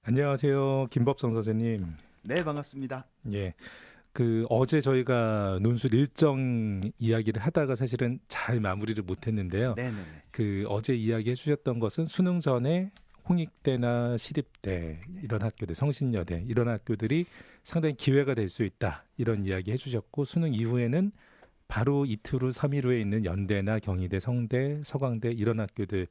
안녕하세요. 김법성 선생님. 네, 반갑습니다. 예. 어제 저희가 논술 일정 이야기를 하다가 사실은 잘 마무리를 못 했는데요. 네네네. 어제 이야기해 주셨던 것은 수능 전에 홍익대나 시립대 네. 이런 학교들, 성신여대 이런 학교들이 상당히 기회가 될 수 있다. 이런 이야기 해 주셨고 수능 이후에는 바로 이틀 후, 3일 후에 있는 연대나 경희대, 성대, 서강대 이런 학교들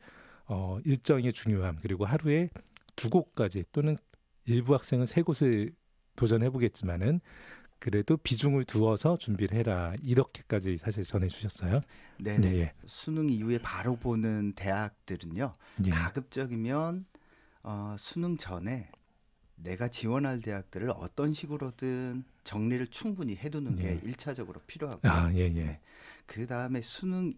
일정의 중요함 그리고 하루에 두 곳까지 또는 일부 학생은 세 곳을 도전해 보겠지만은 그래도 비중을 두어서 준비를 해라 이렇게까지 사실 전해 주셨어요. 네네. 예, 수능 이후에 바로 보는 대학들은요. 예. 가급적이면 수능 전에 내가 지원할 대학들을 어떤 식으로든 정리를 충분히 해두는 게 예. 일차적으로 필요하고요. 예, 예. 네. 그 다음에 수능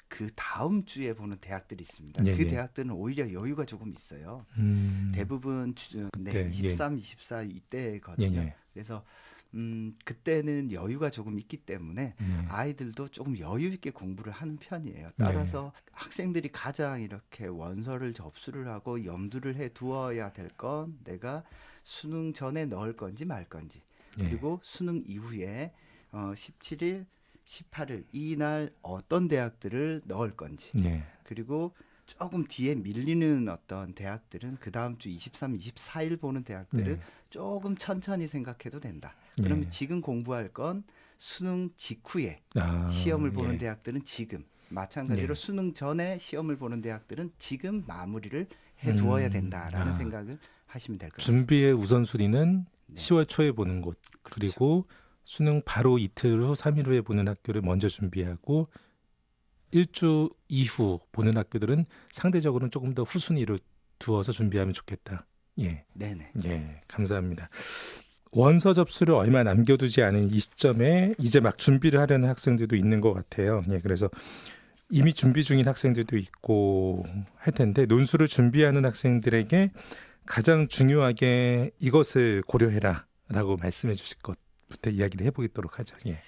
그 다음 주에 보는 대학들이 있습니다. 예, 그 예. 대학들은 오히려 여유가 조금 있어요. 대부분 그때, 예. 23, 24 예, 이때거든요. 예. 그래서 그때는 여유가 조금 있기 때문에 예. 아이들도 조금 여유 있게 공부를 하는 편이에요. 따라서 학생들이 가장 이렇게 원서를 접수를 하고 염두를 해 두어야 될 건 내가 수능 전에 넣을 건지 말 건지 예. 그리고 수능 이후에 17일, 18일 이날 어떤 대학들을 넣을 건지 예. 그리고 조금 뒤에 밀리는 어떤 대학들은 그 다음 주 23, 24일 보는 대학들을 예. 조금 천천히 생각해도 된다. 그러면 예. 지금 공부할 건 수능 직후에 아, 시험을 보는 예. 대학들은 지금 마찬가지로 네. 수능 전에 시험을 보는 대학들은 지금 마무리를 해두어야 된다라는 아. 생각을 하시면 될 것 같습니다. 준비의 우선순위는 네. 10월 초에 보는 곳 그렇죠. 그리고 수능 바로 이틀 후, 3일 후에 보는 학교를 먼저 준비하고 일주 이후 보는 학교들은 상대적으로는 조금 더 후순위로 두어서 준비하면 좋겠다. 예, 네네. 예, 감사합니다. 원서 접수를 얼마 남겨두지 않은 이 시점에 이제 막 준비를 하려는 학생들도 있는 것 같아요. 예, 그래서 이미 준비 중인 학생들도 있고 할 텐데 논술을 준비하는 학생들에게 가장 중요하게 이것을 고려해라라고 말씀해 주실 것부터 이야기를 해보도록 하죠. 예.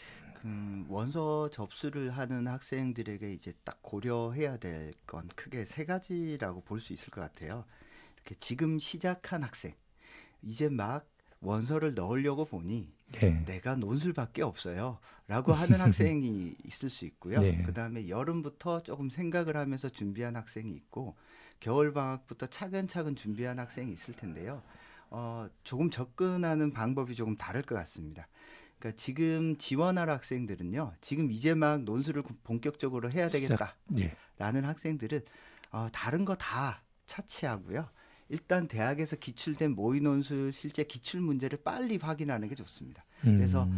원서 접수를 하는 학생들에게 이제 딱 고려해야 될 건 크게 세 가지라고 볼 수 있을 것 같아요. 이렇게 지금 시작한 학생, 이제 막 원서를 넣으려고 보니 예. 내가 논술밖에 없어요. 라고 하는 학생이 있을 수 있고요. 네. 그 다음에 여름부터 조금 생각을 하면서 준비한 학생이 있고 겨울방학부터 차근차근 준비한 학생이 있을 텐데요. 조금 접근하는 방법이 조금 다를 것 같습니다. 그러니까 지금 지원할 학생들은요. 지금 이제 막 논술을 본격적으로 해야 되겠다라는 예. 학생들은 다른 거 다 차치하고요. 일단 대학에서 기출된 모의 논술 실제 기출 문제를 빨리 확인하는 게 좋습니다. 그래서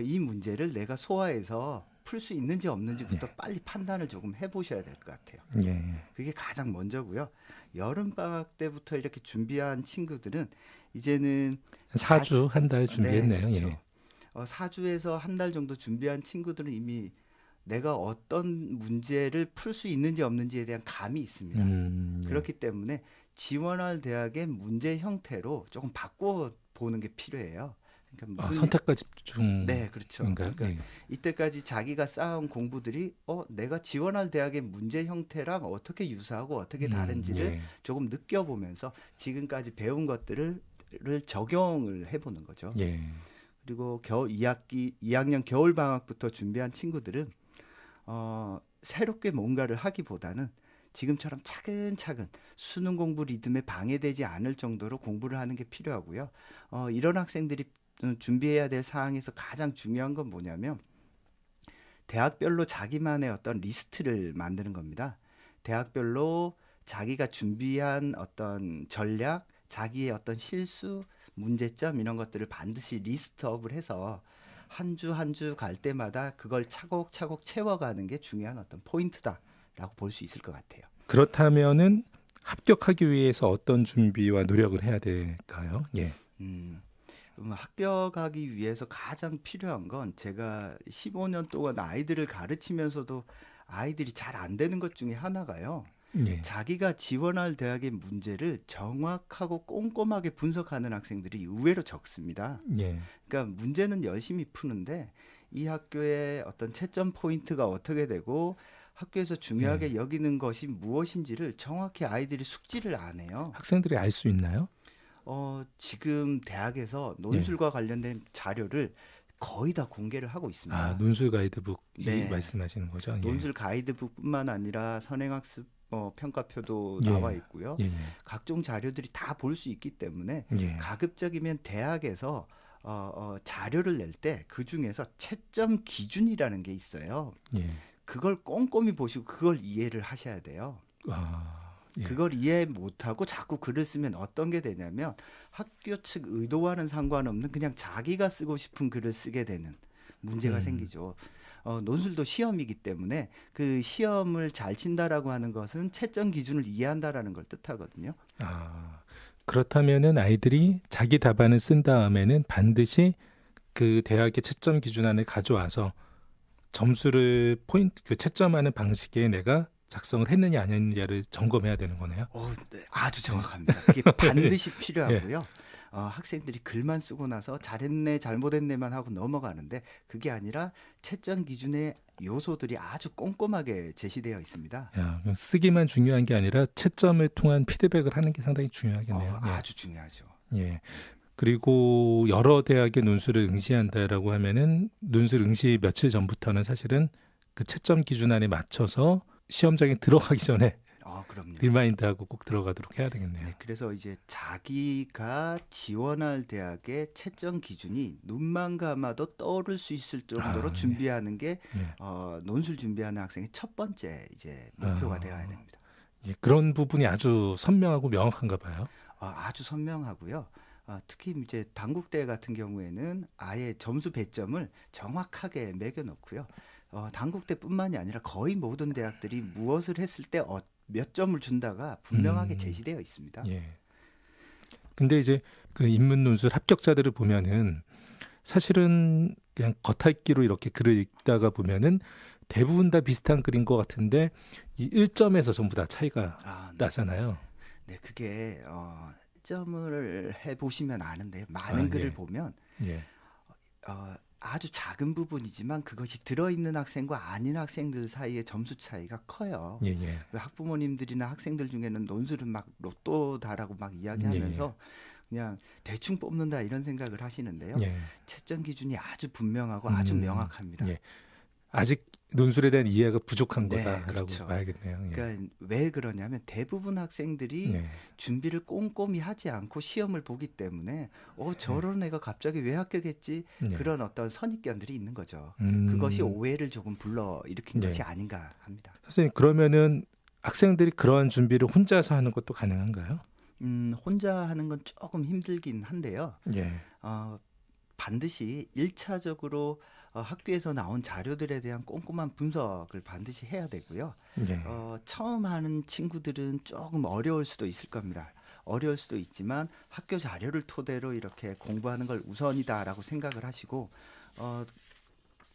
이 문제를 내가 소화해서 풀 수 있는지 없는지부터 빨리 판단을 조금 해보셔야 될 것 같아요. 예. 그게 가장 먼저고요. 여름방학 때부터 이렇게 준비한 친구들은 이제는 4주 한 달 준비했네요. 네, 그렇죠. 예. 4주에서 한 달 정도 준비한 친구들은 이미 내가 어떤 문제를 풀 수 있는지 없는지에 대한 감이 있습니다. 예. 그렇기 때문에 지원할 대학의 문제 형태로 조금 바꿔 보는 게 필요해요. 그러니까 선택과 집중. 네, 그렇죠. 인가요? 그러니까 예. 이때까지 자기가 쌓은 공부들이 내가 지원할 대학의 문제 형태랑 어떻게 유사하고 어떻게 다른지를 예. 조금 느껴보면서 지금까지 배운 것들을 적용을 해보는 거죠. 예. 그리고 2학년 겨울 방학부터 준비한 친구들은 새롭게 뭔가를 하기보다는 지금처럼 차근차근 수능 공부 리듬에 방해되지 않을 정도로 공부를 하는 게 필요하고요. 이런 학생들이 준비해야 될 사항에서 가장 중요한 건 뭐냐면 대학별로 자기만의 어떤 리스트를 만드는 겁니다. 대학별로 자기가 준비한 어떤 전략, 자기의 어떤 실수, 문제점 이런 것들을 반드시 리스트업을 해서 한 주 한 주 갈 때마다 그걸 차곡차곡 채워가는 게 중요한 어떤 포인트다라고 볼 수 있을 것 같아요. 그렇다면은 합격하기 위해서 어떤 준비와 노력을 해야 될까요? 예. 합격하기 위해서 가장 필요한 건 제가 15년 동안 아이들을 가르치면서도 아이들이 잘 안 되는 것 중에 하나가요. 예. 자기가 지원할 대학의 문제를 정확하고 꼼꼼하게 분석하는 학생들이 의외로 적습니다. 예. 그러니까 문제는 열심히 푸는데 이 학교의 어떤 채점 포인트가 어떻게 되고 학교에서 중요하게 여기는 것이 무엇인지를 정확히 아이들이 숙지를 안 해요. 학생들이 알 수 있나요? 지금 대학에서 예. 논술과 관련된 자료를 거의 다 공개를 하고 있습니다. 아, 논술 가이드북 이 네. 말씀하시는 거죠? 논술 가이드북뿐만 아니라 선행학습 평가표도 예. 나와 있고요. 예. 예. 각종 자료들이 다 볼 수 있기 때문에 예. 가급적이면 대학에서 자료를 낼 때 그 중에서 채점 기준이라는 게 있어요. 예. 그걸 꼼꼼히 보시고 그걸 이해를 하셔야 돼요. 아, 예. 그걸 이해 못하고 자꾸 글을 쓰면 어떤 게 되냐면 학교 측 의도와는 상관없는 그냥 자기가 쓰고 싶은 글을 쓰게 되는 문제가 생기죠. 논술도 시험이기 때문에 그 시험을 잘 친다라고 하는 것은 채점 기준을 이해한다라는 걸 뜻하거든요. 아, 그렇다면은 아이들이 자기 답안을 쓴 다음에는 반드시 그 대학의 채점 기준안을 가져와서 점수를 그 채점하는 방식에 내가 작성을 했느냐 안 했느냐를 점검해야 되는 거네요. 네, 아주 정확합니다. 그게 반드시 필요하고요. 학생들이 글만 쓰고 나서 잘했네, 잘못했네만 하고 넘어가는데 그게 아니라 채점 기준의 요소들이 아주 꼼꼼하게 제시되어 있습니다. 야, 그럼 쓰기만 중요한 게 아니라 채점을 통한 피드백을 하는 게 상당히 중요하겠네요. 예. 아주 중요하죠. 예. 그리고 여러 대학의 논술을 응시한다라고 하면은 논술 응시 며칠 전부터는 사실은 그 채점 기준안에 맞춰서 시험장에 들어가기 전에 그럼요. 리마인드하고 꼭 들어가도록 해야 되겠네요. 네, 그래서 이제 자기가 지원할 대학의 채점 기준이 눈만 감아도 떠오를 수 있을 정도로 예. 준비하는 게 예. 논술 준비하는 학생의 첫 번째 이제 목표가 되어야 됩니다. 예, 그런 부분이 아주 선명하고 명확한가 봐요. 아주 선명하고요. 특히 이제 단국대 같은 경우에는 아예 점수 배점을 정확하게 매겨놓고요. 단국대뿐만이 아니라 거의 모든 대학들이 무엇을 했을 때 몇 점을 준다가 분명하게 제시되어 있습니다. 예. 근데 이제 그 인문 논술 합격자들을 보면은 사실은 그냥 겉핥기로 이렇게 글을 읽다가 보면은 대부분 다 비슷한 글인 것 같은데 이 1점에서 전부 다 차이가 네. 나잖아요. 네, 그게 점을 해 보시면 아는데요. 많은 글을 예. 보면 예. 아주 작은 부분이지만 그것이 들어있는 학생과 아닌 학생들 사이의 점수 차이가 커요. 예. 예. 학부모님들이나 학생들 중에는 논술은 막 로또다라고 막 이야기하면서 그냥 대충 뽑는다 이런 생각을 하시는데요. 예. 채점 기준이 아주 분명하고 아주 명확합니다. 예. 아직 논술에 대한 이해가 부족한 네, 거다라고 그렇죠. 봐야겠네요. 예. 그러니까 왜 그러냐면 대부분 학생들이 예. 준비를 꼼꼼히 하지 않고 시험을 보기 때문에 저런 애가 갑자기 왜 합격했지? 예. 그런 어떤 선입견들이 있는 거죠. 음. 그것이 오해를 조금 불러일으킨 예. 것이 아닌가 합니다. 선생님 그러면은 학생들이 그러한 준비를 혼자서 하는 것도 가능한가요? 혼자 하는 건 조금 힘들긴 한데요. 예. 반드시 1차적으로 학교에서 나온 자료들에 대한 꼼꼼한 분석을 반드시 해야 되고요. 예. 처음 하는 친구들은 조금 어려울 수도 있을 겁니다. 어려울 수도 있지만 학교 자료를 토대로 이렇게 공부하는 걸 우선이다라고 생각을 하시고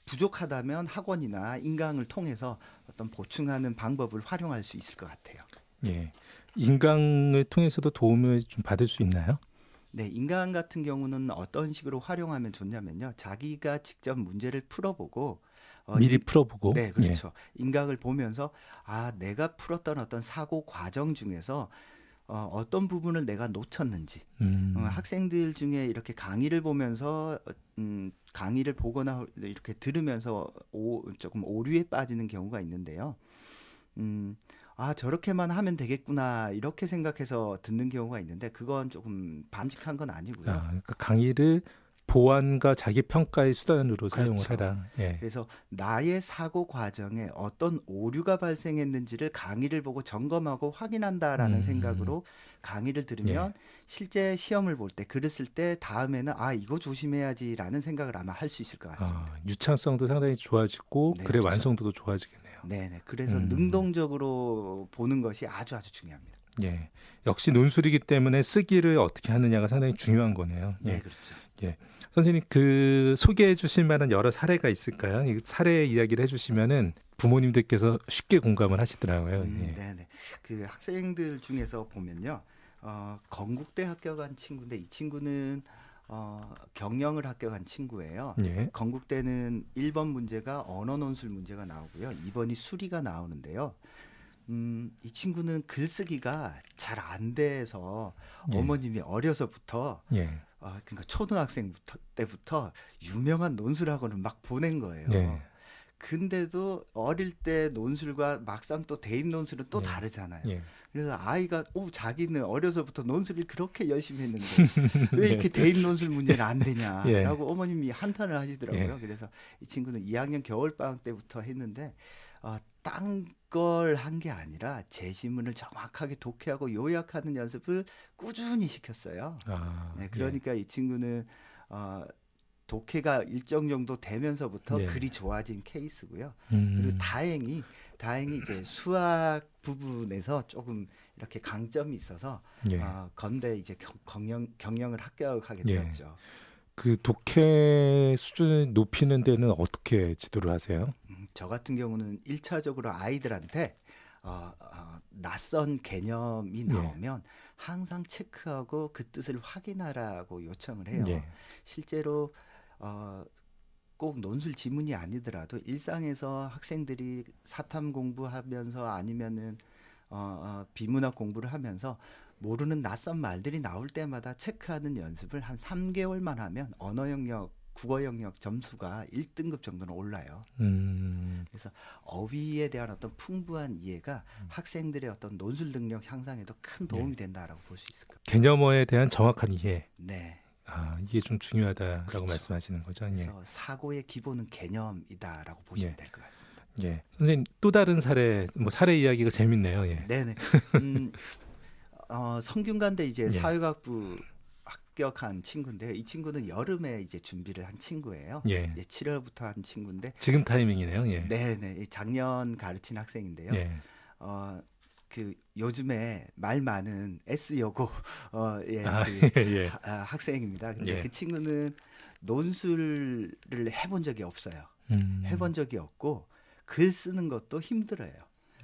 부족하다면 학원이나 인강을 통해서 어떤 보충하는 방법을 활용할 수 있을 것 같아요. 예. 인강을 통해서도 도움을 좀 받을 수 있나요? 네, 인강 같은 경우는 어떤 식으로 활용하면 좋냐면요. 자기가 직접 문제를 풀어보고 미리 풀어보고. 네, 그렇죠. 인강을 보면서 내가 풀었던 어떤 사고 과정 중에서 어떤 부분을 내가 놓쳤는지 학생들 중에 이렇게 강의를 보면서 강의를 보거나 이렇게 들으면서 조금 오류에 빠지는 경우가 있는데요. 저렇게만 하면 되겠구나 이렇게 생각해서 듣는 경우가 있는데 그건 조금 바람직한 건 아니고요. 그러니까 강의를 보완과 자기 평가의 수단으로 사용을 그렇죠. 해라. 예. 그래서 나의 사고 과정에 어떤 오류가 발생했는지를 강의를 보고 점검하고 확인한다라는 생각으로 강의를 들으면 실제 시험을 볼 때 글을 쓸 때 다음에는 이거 조심해야지라는 생각을 아마 할 수 있을 것 같습니다. 유창성도 상당히 좋아지고 네, 글의 그렇죠. 완성도도 좋아지겠네요. 네네. 그래서 능동적으로 보는 것이 아주 중요합니다. 예. 역시 논술이기 때문에 쓰기를 어떻게 하느냐가 상당히 중요한 거네요. 예. 네, 그렇죠. 예. 선생님 그 소개해 주실 만한 여러 사례가 있을까요? 이 사례 이야기를 해주시면은 부모님들께서 쉽게 공감을 하시더라고요. 예. 네네. 그 학생들 중에서 보면요, 건국대 합격한 친구인데 이 친구는 경영을 합격한 친구예요. 예. 건국대는 1번 문제가 언어 논술 문제가 나오고요, 2번이 수리가 나오는데요. 이 친구는 글쓰기가 잘 안 돼서 예. 어머님이 어려서부터 예. 그러니까 초등학생 때부터 유명한 논술학원을 막 보낸 거예요. 예. 근데도 어릴 때 논술과 막상 또 대입 논술은 또 예. 다르잖아요. 예. 그래서 아이가 자기는 어려서부터 논술을 그렇게 열심히 했는데 왜 이렇게 예. 대입 논술 문제는 안 예. 되냐라고 어머님이 한탄을 하시더라고요. 예. 그래서 이 친구는 2학년 겨울방학 때부터 했는데 딴 걸 한 게 아니라 제시문을 정확하게 독해하고 요약하는 연습을 꾸준히 시켰어요. 네, 예. 그러니까 이 친구는 독해가 일정 정도 되면서부터 예. 글이 좋아진 케이스고요. 그리고 다행히 이제 수학 부분에서 조금 이렇게 강점이 있어서 예. 건대 이제 경영을 합격하게 예. 되었죠. 그 독해 수준을 높이는 데는 어떻게 지도를 하세요? 저 같은 경우는 1차적으로 아이들한테 낯선 개념이 나오면 항상 체크하고 그 뜻을 확인하라고 요청을 해요. 예. 실제로 꼭 논술 지문이 아니더라도 일상에서 학생들이 사탐 공부하면서 아니면은 비문학 공부를 하면서 모르는 낯선 말들이 나올 때마다 체크하는 연습을 한 3개월만 하면 언어 영역, 국어 영역 점수가 1등급 정도는 올라요. 그래서 어휘에 대한 어떤 풍부한 이해가 학생들의 어떤 논술 능력 향상에도 큰 도움이 된다라고 볼 수 있을 것 같아요. 개념어에 대한 정확한 이해. 네. 이게 좀 중요하다라고 그렇죠. 말씀하시는 거죠. 그래서 사고의 기본은 개념이다라고 보시면 될 것 같습니다. 예. 선생님 또 다른 사례, 사례 이야기가 재밌네요. 예. 네네. 성균관대 이제 사회과학부 합격한 친구인데요. 이 친구는 여름에 이제 준비를 한 친구예요. 예. 7월부터 한 친구인데. 지금 타이밍이네요. 예. 네네. 작년 가르친 학생인데요. 예. 그 요즘에 말 많은 S여고 학생입니다. 근데 그 친구는 논술을 해본 적이 없어요. 해본 적이 없고 글 쓰는 것도 힘들어요.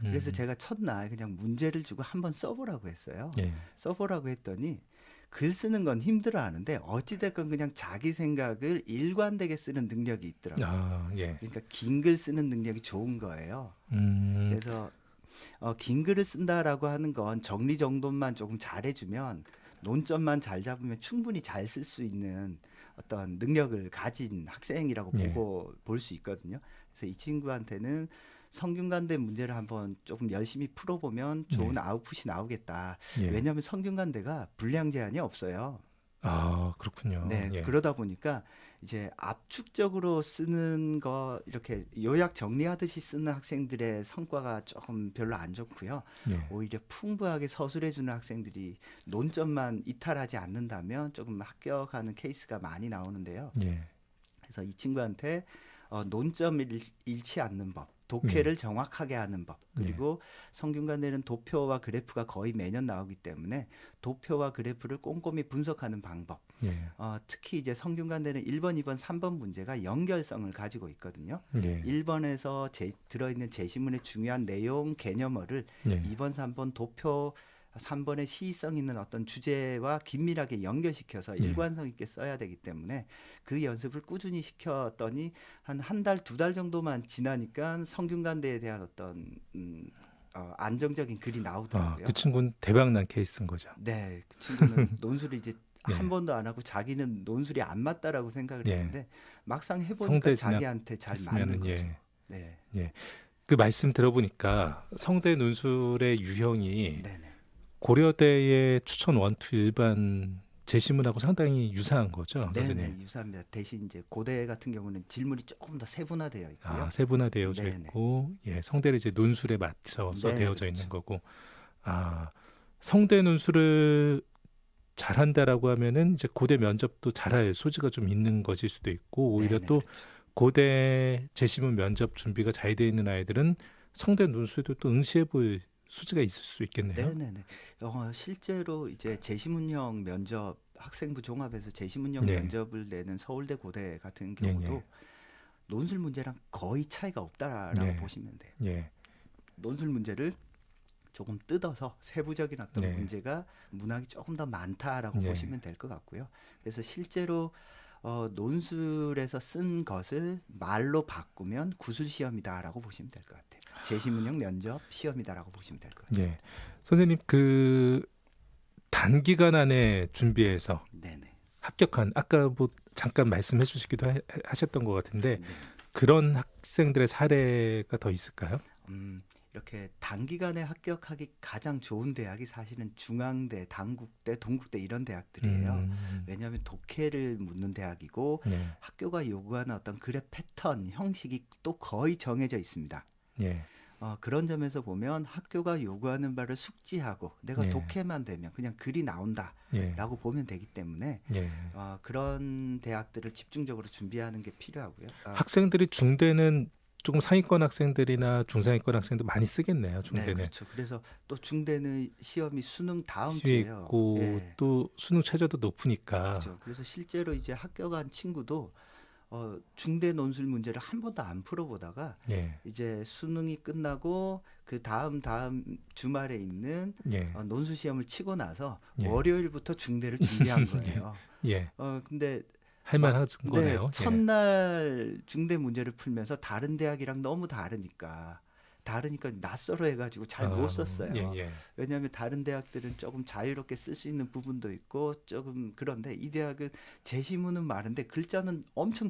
그래서 제가 첫날 그냥 문제를 주고 한번 써보라고 했어요. 써보라고 했더니 글 쓰는 건 힘들어하는데 어찌됐건 그냥 자기 생각을 일관되게 쓰는 능력이 있더라고요. 그러니까 긴 글 쓰는 능력이 좋은 거예요. 그래서 긴 글을 쓴다라고 하는 건 정리정돈만 조금 잘해주면 논점만 잘 잡으면 충분히 잘 쓸 수 있는 어떤 능력을 가진 학생이라고 보고 볼 수 있거든요. 그래서 이 친구한테는 성균관대 문제를 한번 조금 열심히 풀어보면 좋은 아웃풋이 나오겠다. 왜냐하면 성균관대가 분량 제한이 없어요. 그렇군요. 네, 그러다 보니까 이제 압축적으로 쓰는 거 이렇게 요약 정리하듯이 쓰는 학생들의 성과가 조금 별로 안 좋고요. 오히려 풍부하게 서술해주는 학생들이 논점만 이탈하지 않는다면 조금 합격하는 케이스가 많이 나오는데요. 그래서 이 친구한테 논점을 잃지 않는 법, 독해를 정확하게 하는 법, 그리고 성균관대는 도표와 그래프가 거의 매년 나오기 때문에 도표와 그래프를 꼼꼼히 분석하는 방법, 특히 이제 성균관대는 1번, 2번, 3번 문제가 연결성을 가지고 있거든요. 1번에서 들어있는 제시문의 중요한 내용, 개념어를 2번, 3번 도표, 3번의 시의성 있는 어떤 주제와 긴밀하게 연결시켜서 일관성 있게 써야 되기 때문에 그 연습을 꾸준히 시켰더니 한 달, 2달 정도만 지나니까 성균관대에 대한 어떤 안정적인 글이 나오더라고요. 그 친구는 대박난 케이스인 거죠. 네, 그 친구는 논술을 이제 한 번도 안 하고 자기는 논술이 안 맞다라고 생각을 했는데 막상 해보니까 자기한테 잘 맞는 거죠. 그 말씀 들어보니까 성대 논술의 유형이 고려대의 추천 원투 일반 제시문하고 상당히 유사한 거죠. 네, 유사합니다. 대신 이제 고대 같은 경우는 질문이 조금 더 세분화되어 있고요. 세분화되어져 있고, 성대를 이제 논술에 맞춰서 되어져 있는 거고, 성대 논술을 잘한다라고 하면은 이제 고대 면접도 잘할 소지가 좀 있는 것일 수도 있고, 오히려 또 고대 제시문 면접 준비가 잘 돼 있는 아이들은 성대 논술도 또 응시해볼 소지가 있을 수 있겠네요. 네네네. 실제로 이제 제시문형 면접 학생부 종합에서 제시문형 면접을 내는 서울대 고대 같은 경우도 논술 문제랑 거의 차이가 없다라고 보시면 돼요. 논술 문제를 조금 뜯어서 세부적인 어떤 문제가 문항이 조금 더 많다라고 보시면 될 것 같고요. 그래서 실제로 논술에서 쓴 것을 말로 바꾸면 구술 시험이다라고 보시면 될 것 같아요. 제시문형 면접 시험이다라고 보시면 될 것 같아요. 예. 선생님 그 단기간 안에 준비해서 네네. 합격한 아까 뭐 잠깐 말씀해 주시기도 하셨던 것 같은데 네. 그런 학생들의 사례가 더 있을까요? 이렇게 단기간에 합격하기 가장 좋은 대학이 사실은 중앙대, 단국대, 동국대 이런 대학들이에요. 왜냐하면 독해를 묻는 대학이고 예. 학교가 요구하는 어떤 글의 패턴, 형식이 또 거의 정해져 있습니다. 예. 그런 점에서 보면 학교가 요구하는 바를 숙지하고 내가 예. 독해만 되면 그냥 글이 나온다라고 예. 보면 되기 때문에 예. 그런 대학들을 집중적으로 준비하는 게 필요하고요. 학생들이 중대는 조금 상위권 학생들이나 중상위권 학생들 많이 쓰겠네요. 네, 중대는 그렇죠. 그래서 또 중대는 시험이 수능 다음 수위 주에요. 있고 예, 또 수능 최저도 높으니까 그렇죠. 그래서 실제로 이제 합격한 친구도 중대 논술 문제를 한 번도 안 풀어보다가 예. 이제 수능이 끝나고 그 다음 주말에 있는 예. 논술 시험을 치고 나서 예. 월요일부터 중대를 준비한 거예요. 예. 근데 할만한 네, 거네요. 첫날 중대 문제를 풀면서 다른 대학이랑 너무 다르니까 낯설어 해가지고 잘 못 썼어요. 예. 예. 왜냐하면 다른 대학들은 조금 자유롭게 쓸 수 있는 부분도 있고 조금 그런데 이 대학은 제시문은 많은데 글자는 엄청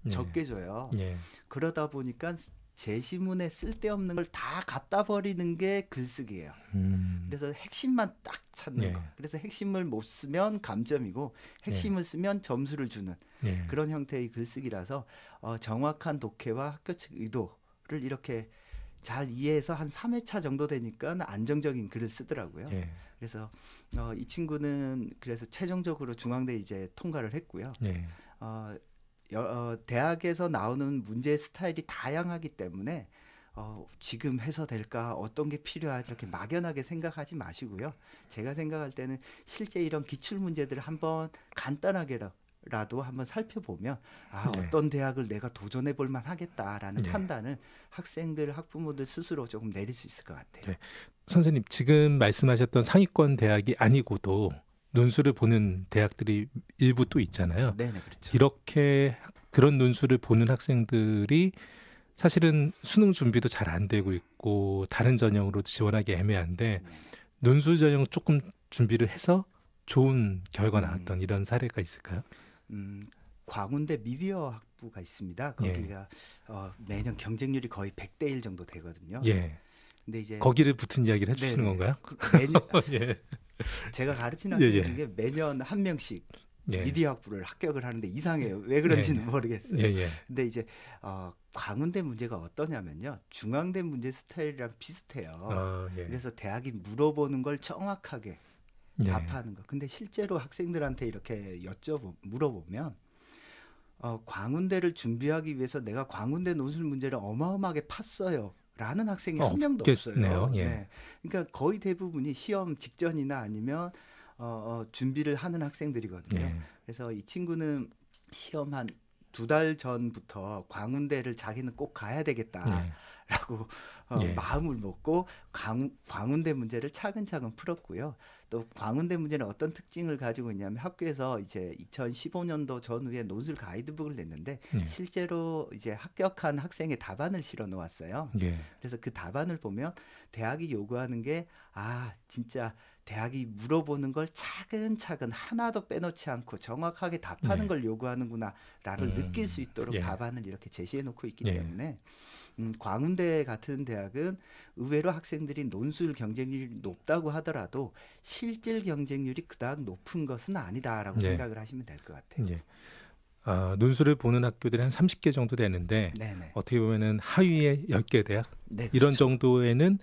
예. 적게 줘요. 예. 그러다 보니까 제시문에 쓸데없는 걸 다 갖다 버리는 게 글쓰기예요. 그래서 핵심만 딱 찾는 예. 거. 그래서 핵심을 못 쓰면 감점이고 핵심을 쓰면 점수를 주는 예. 그런 형태의 글쓰기라서 정확한 독해와 학교 측 의도를 이렇게 잘 이해해서 한 3회차 정도 되니까 안정적인 글을 쓰더라고요. 예. 그래서 이 친구는 그래서 최종적으로 중앙대 이제 통과를 했고요. 예. 대학에서 나오는 문제 스타일이 다양하기 때문에 지금 해서 될까 어떤 게 필요하지 이렇게 막연하게 생각하지 마시고요. 제가 생각할 때는 실제 이런 기출 문제들을 한번 간단하게라도 한번 살펴보면 네. 어떤 대학을 내가 도전해 볼 만하겠다라는 네. 판단을 학생들, 학부모들 스스로 조금 내릴 수 있을 것 같아요. 네. 선생님 지금 말씀하셨던 상위권 대학이 아니고도 논술을 보는 대학들이 일부 또 있잖아요. 네네, 그렇죠. 이렇게 그런 논술을 보는 학생들이 사실은 수능 준비도 잘 안 되고 있고 다른 전형으로 지원하기 애매한데 논술 전형 조금 준비를 해서 좋은 결과 나왔던 이런 사례가 있을까요? 광운대 미디어 학부가 있습니다. 거기가 매년 경쟁률이 거의 100대 1 정도 되거든요. 예. 근데 이제 거기를 붙은 이야기를 해주시는 네네. 건가요? 매년 예. 제가 가르치는 예, 학생 예. 중에 매년 한 명씩 예. 미디어 학부를 합격을 하는데 이상해요. 왜 그런지는 모르겠어요. 예, 예. 근데 이제 광운대 문제가 어떠냐면요. 중앙대 문제 스타일이랑 비슷해요. 예. 그래서 대학이 물어보는 걸 정확하게 예. 답하는 거. 근데 실제로 학생들한테 이렇게 물어보면 광운대를 준비하기 위해서 내가 광운대 논술 문제를 어마어마하게 팠어요. 라는 학생이 한 명도 없겠네요. 없어요. 예. 네. 그러니까 거의 대부분이 시험 직전이나 아니면 준비를 하는 학생들이거든요. 예. 그래서 이 친구는 시험 한 2달 전부터 광운대를 자기는 꼭 가야 되겠다라고 예. 마음을 먹고 광운대 문제를 차근차근 풀었고요. 또 광운대 문제는 어떤 특징을 가지고 있냐면 학교에서 이제 2015년도 전후에 논술 가이드북을 냈는데 예. 실제로 이제 합격한 학생의 답안을 실어 놓았어요. 예. 그래서 그 답안을 보면 대학이 요구하는 게 진짜 대학이 물어보는 걸 차근차근 하나도 빼놓지 않고 정확하게 답하는 네. 걸 요구하는구나라를 느낄 수 있도록 예. 답안을 이렇게 제시해 놓고 있기 예. 때문에 광운대 같은 대학은 의외로 학생들이 논술 경쟁률이 높다고 하더라도 실질 경쟁률이 그닥 높은 것은 아니다라고 네. 생각을 하시면 될 것 같아요. 예. 논술을 보는 학교들이 한 30개 정도 되는데 네네. 어떻게 보면은 하위에 10개 대학 네, 이런 그렇죠. 정도에는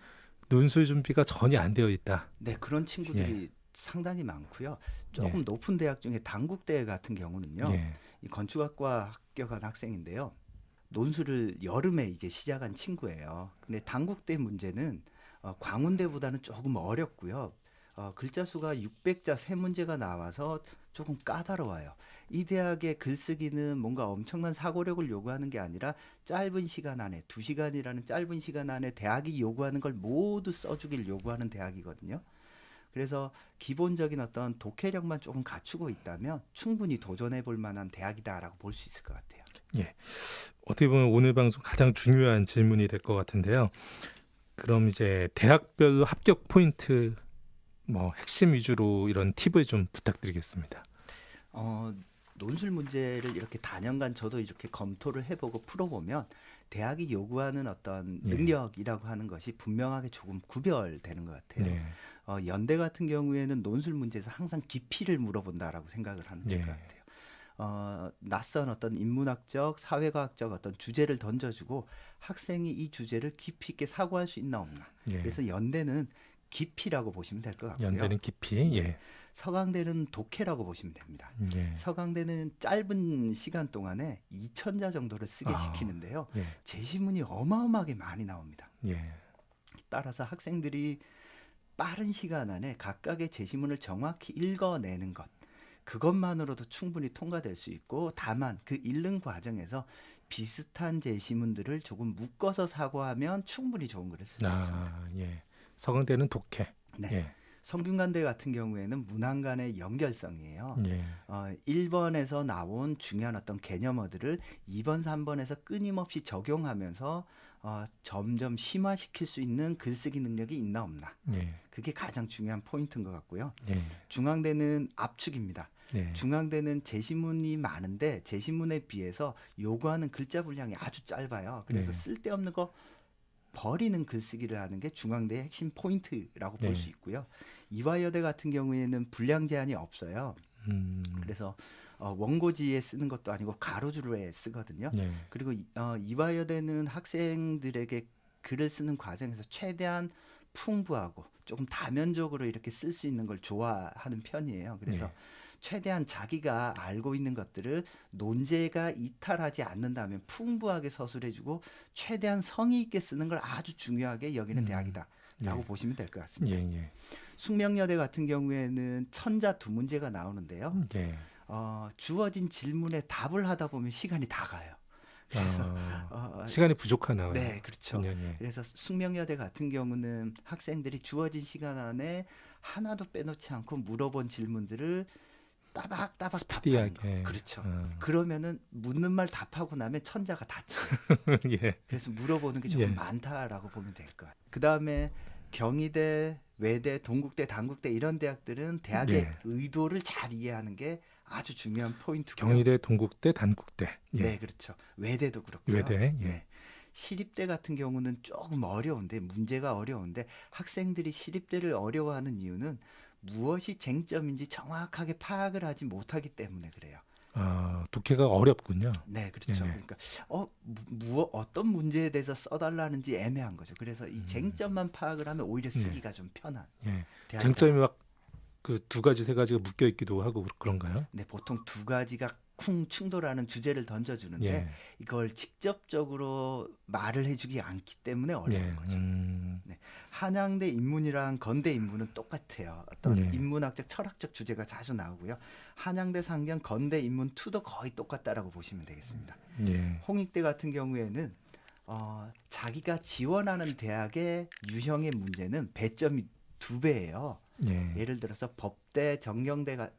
논술 준비가 전혀 안 되어 있다. 네, 그런 친구들이 상당히 많고요. 조금 예. 높은 대학 중에 단국대 같은 경우는요. 예. 이 건축학과 합격한 학생인데요. 논술을 여름에 이제 시작한 친구예요. 근데 단국대 문제는 광운대보다는 조금 어렵고요. 글자 수가 600자 세 문제가 나와서 조금 까다로워요. 이 대학의 글쓰기는 뭔가 엄청난 사고력을 요구하는 게 아니라 짧은 시간 안에 2시간이라는 짧은 시간 안에 대학이 요구하는 걸 모두 써주길 요구하는 대학이거든요. 그래서 기본적인 어떤 독해력만 조금 갖추고 있다면 충분히 도전해 볼 만한 대학이다라고 볼 수 있을 것 같아요. 예. 어떻게 보면 오늘 방송 가장 중요한 질문이 될 것 같은데요. 그럼 이제 대학별로 합격 포인트 뭐 핵심 위주로 이런 팁을 좀 부탁드리겠습니다. 논술 문제를 이렇게 단연간 저도 이렇게 검토를 해보고 풀어보면 대학이 요구하는 어떤 예. 능력이라고 하는 것이 분명하게 조금 구별되는 것 같아요. 네. 연대 같은 경우에는 논술 문제에서 항상 깊이를 물어본다라고 생각을 하는 예. 것 같아요. 낯선 어떤 인문학적, 사회과학적 어떤 주제를 던져주고 학생이 이 주제를 깊이 있게 사고할 수 있나 없나. 예. 그래서 연대는 깊이라고 보시면 될 것 같고요. 연대는 깊이. 예. 서강대는 독해라고 보시면 됩니다. 예. 서강대는 짧은 시간 동안에 2,000자 정도를 쓰게 시키는데요. 예. 제시문이 어마어마하게 많이 나옵니다. 예. 따라서 학생들이 빠른 시간 안에 각각의 제시문을 정확히 읽어내는 것, 그것만으로도 충분히 통과될 수 있고, 다만 그 읽는 과정에서 비슷한 제시문들을 조금 묶어서 사고하면 충분히 좋은 글을 쓸 수 있습니다. 예. 서강대는 독해. 네. 예. 성균관대 같은 경우에는 문항 간의 연결성이에요. 예. 1번에서 나온 중요한 어떤 개념어들을 2번, 3번에서 끊임없이 적용하면서 점점 심화시킬 수 있는 글쓰기 능력이 있나 없나. 예. 그게 가장 중요한 포인트인 것 같고요. 예. 중앙대는 압축입니다. 예. 중앙대는 제시문이 많은데 제시문에 비해서 요구하는 글자 분량이 아주 짧아요. 그래서 네. 쓸데없는 거 버리는 글쓰기를 하는 게 중앙대의 핵심 포인트라고 볼 수 있고요. 이화여대 같은 경우에는 분량 제한이 없어요. 그래서 원고지에 쓰는 것도 아니고 가로줄에 쓰거든요. 예. 그리고 이화여대는 학생들에게 글을 쓰는 과정에서 최대한 풍부하고 조금 다면적으로 이렇게 쓸 수 있는 걸 좋아하는 편이에요. 그래서 예. 최대한 자기가 알고 있는 것들을 논제가 이탈하지 않는다면 풍부하게 서술해주고 최대한 성의 있게 쓰는 걸 아주 중요하게 여기는 대학이다라고 예. 보시면 될 것 같습니다. 예. 숙명여대 같은 경우에는 천자 두 문제가 나오는데요. 예. 주어진 질문에 답을 하다 보면 시간이 다 가요. 그래서 시간이 부족하나. 네, 그렇죠. 예. 그래서 숙명여대 같은 경우는 학생들이 주어진 시간 안에 하나도 빼놓지 않고 물어본 질문들을 따박따박 답하는 거. 스피디하게. 그렇죠. 그러면은 묻는 말 답하고 나면 천자가 닿죠. 예. 그래서 물어보는 게 조금 예. 많다라고 보면 될 것 같아요. 그다음에 경희대, 외대, 동국대, 단국대 이런 대학들은 대학의 예. 의도를 잘 이해하는 게 아주 중요한 포인트고요. 경희대, 동국대, 단국대. 예. 네, 그렇죠. 외대도 그렇고요. 외대. 예. 네. 시립대 같은 경우는 조금 어려운데 문제가 어려운데 학생들이 시립대를 어려워하는 이유는 무엇이 쟁점인지 정확하게 파악을 하지 못하기 때문에 그래요. 독해가 어렵군요. 네, 그렇죠. 예. 그러니까 어떤 문제에 대해서 써달라는지 애매한 거죠. 그래서 이 쟁점만 파악을 하면 오히려 쓰기가 좀 편한. 예. 대학이다. 쟁점이 막 그 두 가지 세 가지가 묶여 있기도 하고 그런가요? 네, 보통 두 가지가 쿵 충돌하는 주제를 던져주는데 예. 이걸 직접적으로 말을 해주기 않기 때문에 어려운 예. 거죠. 네. 한양대 인문이랑 건대 인문은 똑같아요. 어떤 예. 인문학적, 철학적 주제가 자주 나오고요. 한양대 상경, 건대 인문 2도 거의 똑같다라고 보시면 되겠습니다. 예. 홍익대 같은 경우에는 자기가 지원하는 대학의 유형의 문제는 배점이 2배예요. 예. 예를 들어서 법대, 정경대가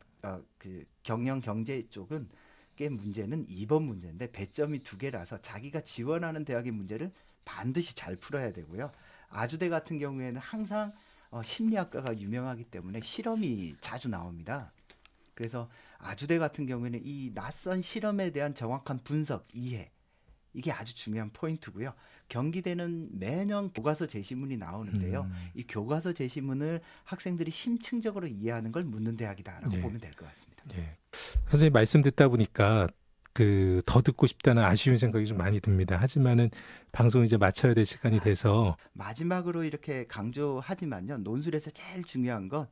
그 경영 경제 쪽은 게 문제는 2번 문제인데 배점이 2개라서 자기가 지원하는 대학의 문제를 반드시 잘 풀어야 되고요. 아주대 같은 경우에는 항상 심리학과가 유명하기 때문에 실험이 자주 나옵니다. 그래서 아주대 같은 경우에는 이 낯선 실험에 대한 정확한 분석, 이해 이게 아주 중요한 포인트고요. 경기대는 매년 교과서 제시문이 나오는데요. 이 교과서 제시문을 학생들이 심층적으로 이해하는 걸 묻는 대학이다라고 네. 보면 될 것 같습니다. 예. 선생님 말씀 듣다 보니까 더 듣고 싶다는 아쉬운 생각이 좀 많이 듭니다. 하지만은 방송 이제 마쳐야 될 시간이 돼서 마지막으로 이렇게 강조하지만요. 논술에서 제일 중요한 건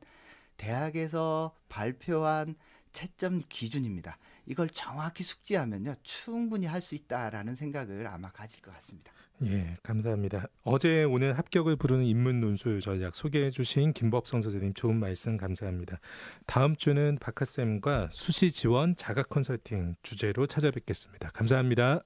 대학에서 발표한 채점 기준입니다. 이걸 정확히 숙지하면요. 충분히 할 수 있다라는 생각을 아마 가질 것 같습니다. 예, 감사합니다. 어제 오늘 합격을 부르는 인문 논술 전략 소개해 주신 김법성 선생님 좋은 말씀 감사합니다. 다음 주는 박하쌤과 수시 지원 자가 컨설팅 주제로 찾아뵙겠습니다. 감사합니다.